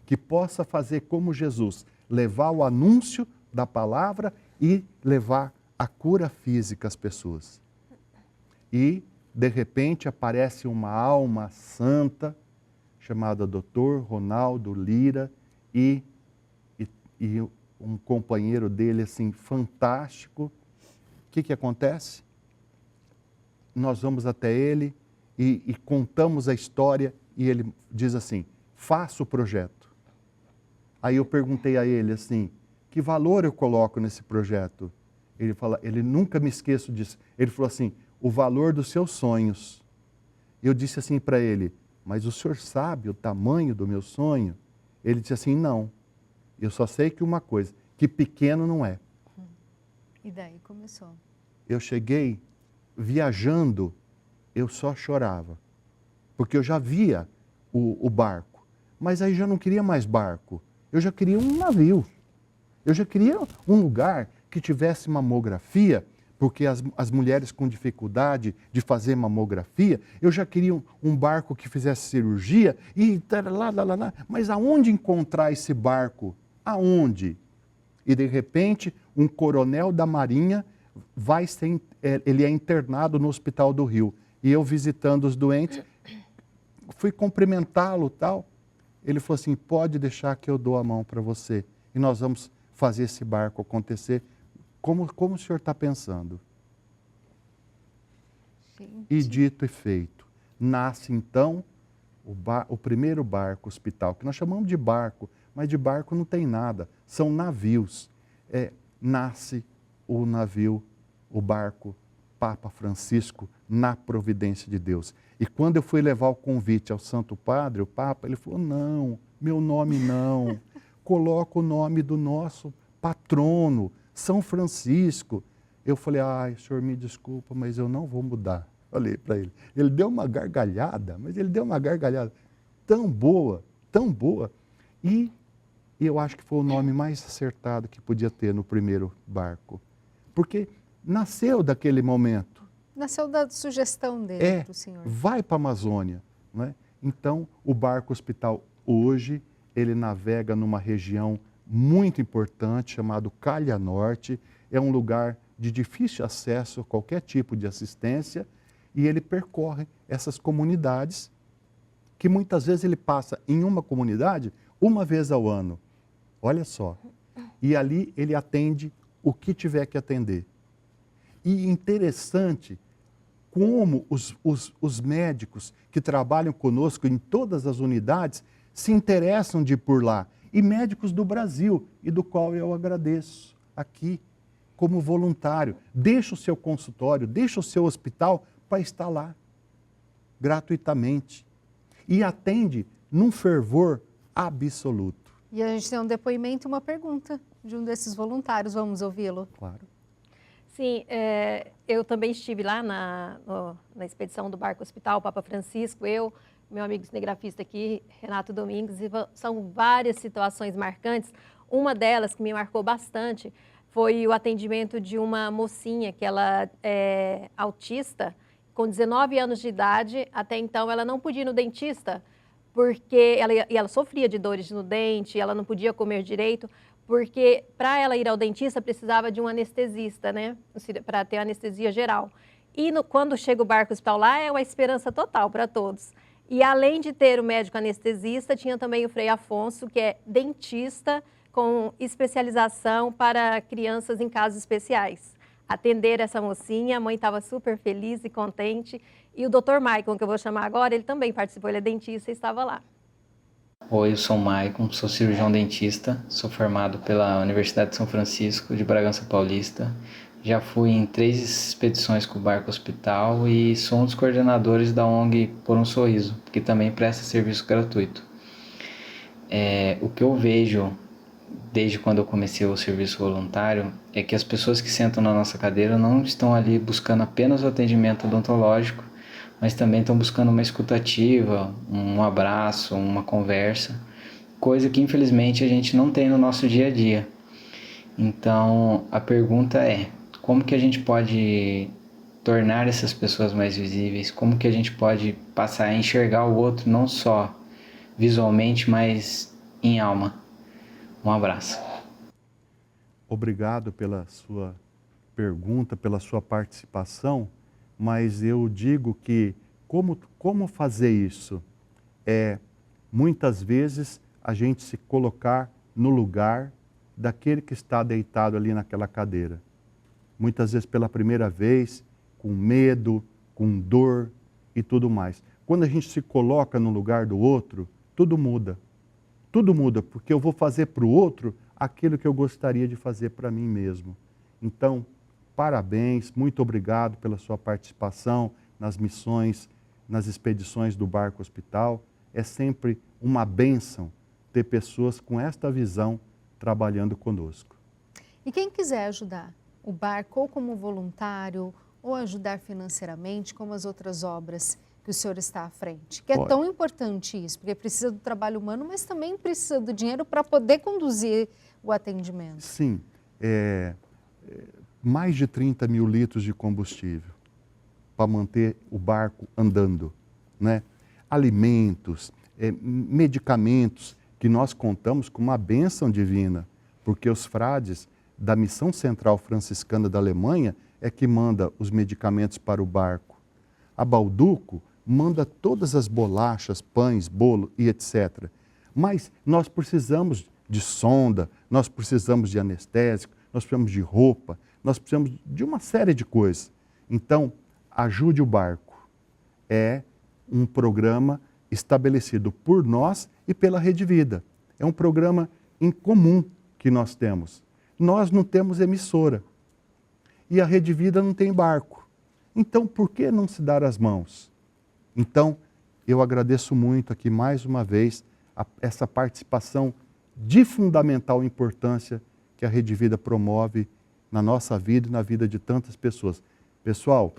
Que possa fazer como Jesus, levar o anúncio da palavra e levar a cura física às pessoas. E, de repente, aparece uma alma santa, chamada Dr. Ronaldo Lira, e um companheiro dele, assim, fantástico. O que acontece? Nós vamos até ele e contamos a história e ele diz assim, faça o projeto. Aí eu perguntei a ele assim, que valor eu coloco nesse projeto? Ele fala, ele nunca me esqueço disso. Ele falou assim, o valor dos seus sonhos. Eu disse assim para ele, mas o senhor sabe o tamanho do meu sonho? Ele disse assim, não. Eu só sei que uma coisa, que pequeno não é. E daí começou. Eu cheguei viajando, eu só chorava. Porque eu já via o barco. Mas aí já não queria mais barco. Eu já queria um navio. Eu já queria um lugar que tivesse mamografia, porque as mulheres com dificuldade de fazer mamografia, eu já queria um barco que fizesse cirurgia, e mas aonde encontrar esse barco? Aonde? E de repente, um coronel da Marinha ele é internado no Hospital do Rio. E eu visitando os doentes, fui cumprimentá-lo e tal. Ele falou assim, pode deixar que eu dou a mão para você. E nós vamos fazer esse barco acontecer. Como o senhor está pensando? Gente. E dito e feito. Nasce então o primeiro barco hospital, que nós chamamos de barco, mas de barco não tem nada, são navios. Nasce o navio, o barco Papa Francisco, na providência de Deus. E quando eu fui levar o convite ao Santo Padre, o Papa, ele falou, não, meu nome não, coloca o nome do nosso patrono, São Francisco. Eu falei, ai, senhor, me desculpa, mas eu não vou mudar. Falei para ele. Ele deu uma gargalhada, mas ele deu uma gargalhada tão boa, e eu acho que foi o nome mais acertado que podia ter no primeiro barco. Porque nasceu daquele momento. Nasceu da sugestão dele para o senhor. Vai para a Amazônia. Não é? Então, o barco hospital hoje, ele navega numa região muito importante, chamado Calha Norte. É um lugar de difícil acesso a qualquer tipo de assistência, e ele percorre essas comunidades, que muitas vezes ele passa em uma comunidade uma vez ao ano. Olha só. E ali ele atende o que tiver que atender. E interessante como os médicos que trabalham conosco em todas as unidades se interessam de ir por lá. E médicos do Brasil, e do qual eu agradeço aqui, como voluntário. Deixa o seu consultório, deixa o seu hospital para estar lá, gratuitamente. E atende num fervor absoluto. E a gente tem um depoimento e uma pergunta de um desses voluntários. Vamos ouvi-lo? Claro. Sim, eu também estive lá na expedição do Barco Hospital, Papa Francisco, meu amigo cinegrafista aqui, Renato Domingues, e são várias situações marcantes. Uma delas que me marcou bastante foi o atendimento de uma mocinha que ela é autista, com 19 anos de idade. Até então ela não podia ir no dentista, porque ela sofria de dores no dente, ela não podia comer direito, porque para ela ir ao dentista precisava de um anestesista, né, para ter anestesia geral. E quando chega o barco hospital lá, é uma esperança total para todos. E além de ter o médico anestesista, tinha também o Frei Afonso, que é dentista com especialização para crianças em casos especiais. Atender essa mocinha, a mãe estava super feliz e contente. E o Dr. Maicon, que eu vou chamar agora, ele também participou, ele é dentista e estava lá. Oi, eu sou o Maicon, sou cirurgião dentista, sou formado pela Universidade de São Francisco de Bragança Paulista. Já fui em 3 expedições com o barco hospital e sou um dos coordenadores da ONG Por um Sorriso, que também presta serviço gratuito. O que eu vejo desde quando eu comecei o serviço voluntário é que as pessoas que sentam na nossa cadeira não estão ali buscando apenas o atendimento odontológico, mas também estão buscando uma escutativa, um abraço, uma conversa, coisa que infelizmente a gente não tem no nosso dia a dia. Então a pergunta é: como que a gente pode tornar essas pessoas mais visíveis? Como que a gente pode passar a enxergar o outro não só visualmente, mas em alma? Um abraço. Obrigado pela sua pergunta, pela sua participação, mas eu digo que como fazer isso? Muitas vezes a gente se colocar no lugar daquele que está deitado ali naquela cadeira. Muitas vezes pela primeira vez, com medo, com dor e tudo mais. Quando a gente se coloca no lugar do outro, tudo muda. Tudo muda, porque eu vou fazer para o outro aquilo que eu gostaria de fazer para mim mesmo. Então, parabéns, muito obrigado pela sua participação nas missões, nas expedições do Barco Hospital. É sempre uma bênção ter pessoas com esta visão trabalhando conosco. E quem quiser ajudar o barco ou como voluntário ou ajudar financeiramente, como as outras obras que o senhor está à frente, que é tão importante isso, porque precisa do trabalho humano, mas também precisa do dinheiro para poder conduzir o atendimento. Sim, mais de 30 mil litros de combustível para manter o barco andando, né? Alimentos, medicamentos, que nós contamos com uma bênção divina, porque os frades da Missão Central Franciscana da Alemanha é que manda os medicamentos para o barco. A Balduco manda todas as bolachas, pães, bolo e etc. Mas nós precisamos de sonda, nós precisamos de anestésico, nós precisamos de roupa, nós precisamos de uma série de coisas. Então, Ajude o Barco é um programa estabelecido por nós e pela Rede Vida. É um programa em comum que nós temos. Nós não temos emissora e a Rede Vida não tem barco. Então, por que não se dar as mãos? Então, eu agradeço muito aqui mais uma vez essa participação de fundamental importância que a Rede Vida promove na nossa vida e na vida de tantas pessoas. Pessoal,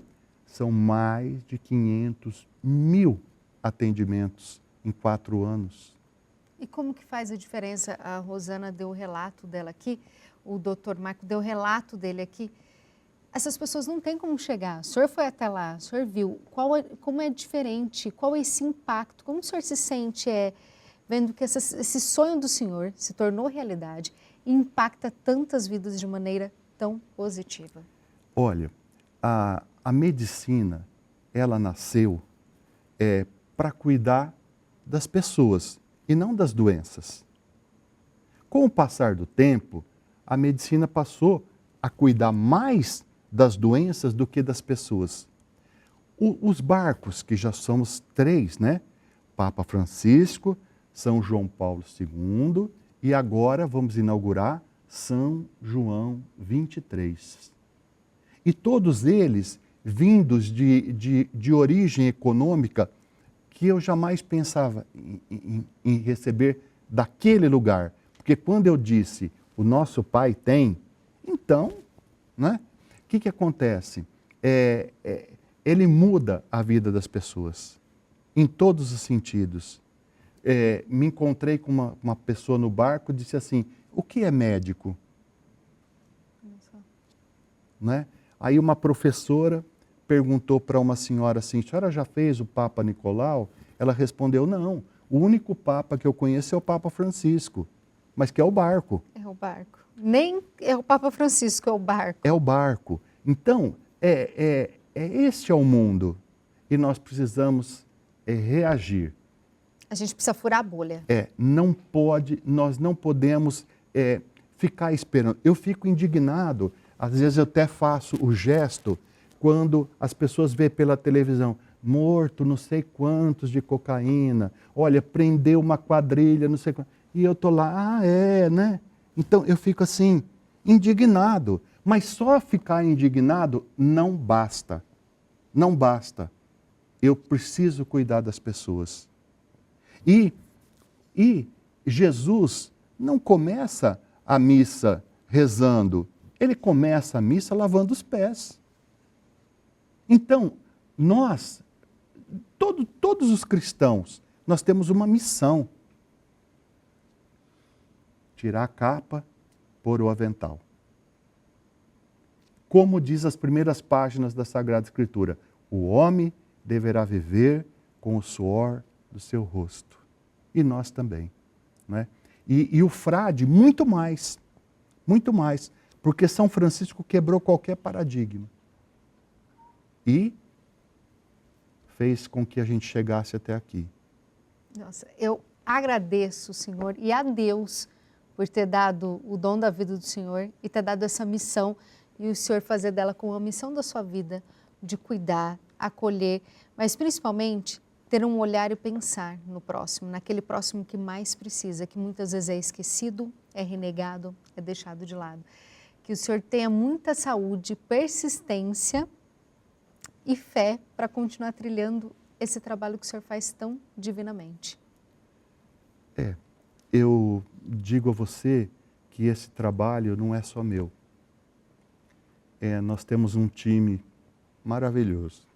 são mais de 500 mil atendimentos em 4 anos. E como que faz a diferença? A Rosana deu o relato dela aqui, o Dr. Marco deu o relato dele aqui. Essas pessoas não têm como chegar. O senhor foi até lá, o senhor viu como é diferente, qual é esse impacto, como o senhor se sente vendo que esse sonho do senhor se tornou realidade e impacta tantas vidas de maneira tão positiva? Olha, a medicina, ela nasceu para cuidar das pessoas e não das doenças. Com o passar do tempo, a medicina passou a cuidar mais das doenças do que das pessoas. Os barcos, que já somos 3, né? Papa Francisco, São João Paulo II e agora vamos inaugurar São João 23. E todos eles vindos de origem econômica que eu jamais pensava em receber daquele lugar. Porque quando eu disse, o nosso pai tem, então, né? O que acontece? Ele muda a vida das pessoas. em todos os sentidos. Me encontrei com uma pessoa no barco e disse assim, o que é médico? Né? Aí uma professora perguntou para uma senhora assim, a senhora já fez o Papa Nicolau? Ela respondeu, não, o único Papa que eu conheço é o Papa Francisco, mas que é o barco. É o barco. Nem é o Papa Francisco, é o barco. É o barco. Então, este é o mundo e nós precisamos reagir. A gente precisa furar a bolha. Nós não podemos ficar esperando. Eu fico indignado, às vezes eu até faço o gesto quando as pessoas vêem pela televisão, morto não sei quantos de cocaína, olha, prendeu uma quadrilha, não sei quantos. E eu estou lá, né? Então eu fico assim, indignado. Mas só ficar indignado não basta. Não basta. Eu preciso cuidar das pessoas. E Jesus não começa a missa rezando, ele começa a missa lavando os pés. Então, nós, todos os cristãos, nós temos uma missão. Tirar a capa, pôr o avental. Como diz as primeiras páginas da Sagrada Escritura, o homem deverá viver com o suor do seu rosto. E nós também. Né? E o frade, muito mais, porque São Francisco quebrou qualquer paradigma. E fez com que a gente chegasse até aqui. Nossa, eu agradeço, Senhor, e a Deus por ter dado o dom da vida do Senhor e ter dado essa missão e o Senhor fazer dela como a missão da sua vida, de cuidar, acolher, mas principalmente ter um olhar e pensar no próximo, naquele próximo que mais precisa, que muitas vezes é esquecido, é renegado, é deixado de lado. Que o Senhor tenha muita saúde, persistência e fé para continuar trilhando esse trabalho que o Senhor faz tão divinamente. Eu digo a você que esse trabalho não é só meu. Nós temos um time maravilhoso.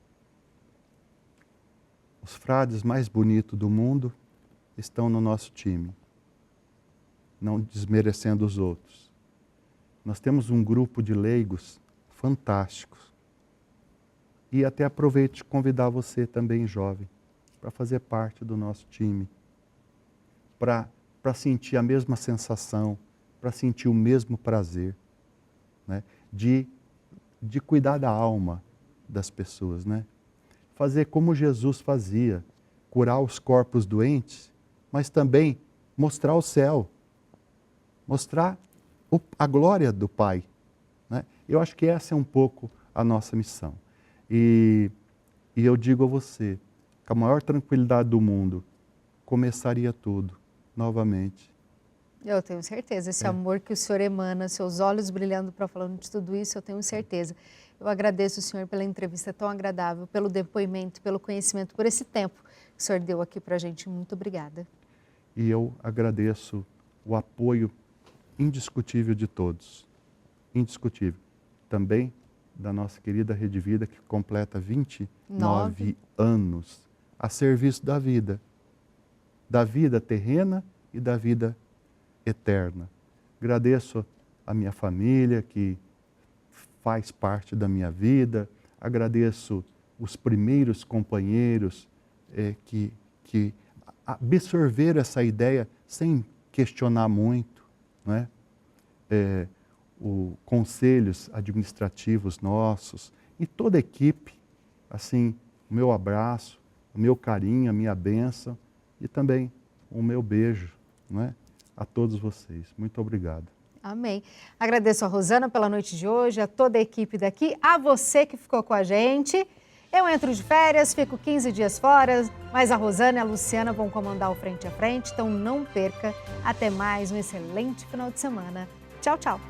Os frades mais bonitos do mundo estão no nosso time, não desmerecendo os outros. Nós temos um grupo de leigos fantásticos. E até aproveito de convidar você também, jovem, para fazer parte do nosso time, para sentir a mesma sensação, para sentir o mesmo prazer, né? de cuidar da alma das pessoas, né? Fazer como Jesus fazia, curar os corpos doentes, mas também mostrar o céu, mostrar a glória do Pai, né? Eu acho que essa é um pouco a nossa missão. E eu digo a você, com a maior tranquilidade do mundo, começaria tudo novamente. Eu tenho certeza, esse amor que o Senhor emana, seus olhos brilhando para falando de tudo isso, eu tenho certeza. Eu agradeço o Senhor pela entrevista tão agradável, pelo depoimento, pelo conhecimento, por esse tempo que o Senhor deu aqui para a gente. Muito obrigada. E eu agradeço o apoio indiscutível de todos, indiscutível. Também da nossa querida Rede Vida, que completa 29 anos a serviço da vida terrena e da vida eterna. Agradeço a minha família que faz parte da minha vida, agradeço os primeiros companheiros que absorveram essa ideia sem questionar muito, né? Conselhos administrativos nossos e toda a equipe, assim, o meu abraço, o meu carinho, a minha bênção e também o meu beijo, né, a todos vocês. Muito obrigado. Amém. Agradeço a Rosana pela noite de hoje, a toda a equipe daqui, a você que ficou com a gente. Eu entro de férias, fico 15 dias fora, mas a Rosana e a Luciana vão comandar o Frente a Frente, então não perca. Até mais, um excelente final de semana. Tchau, tchau.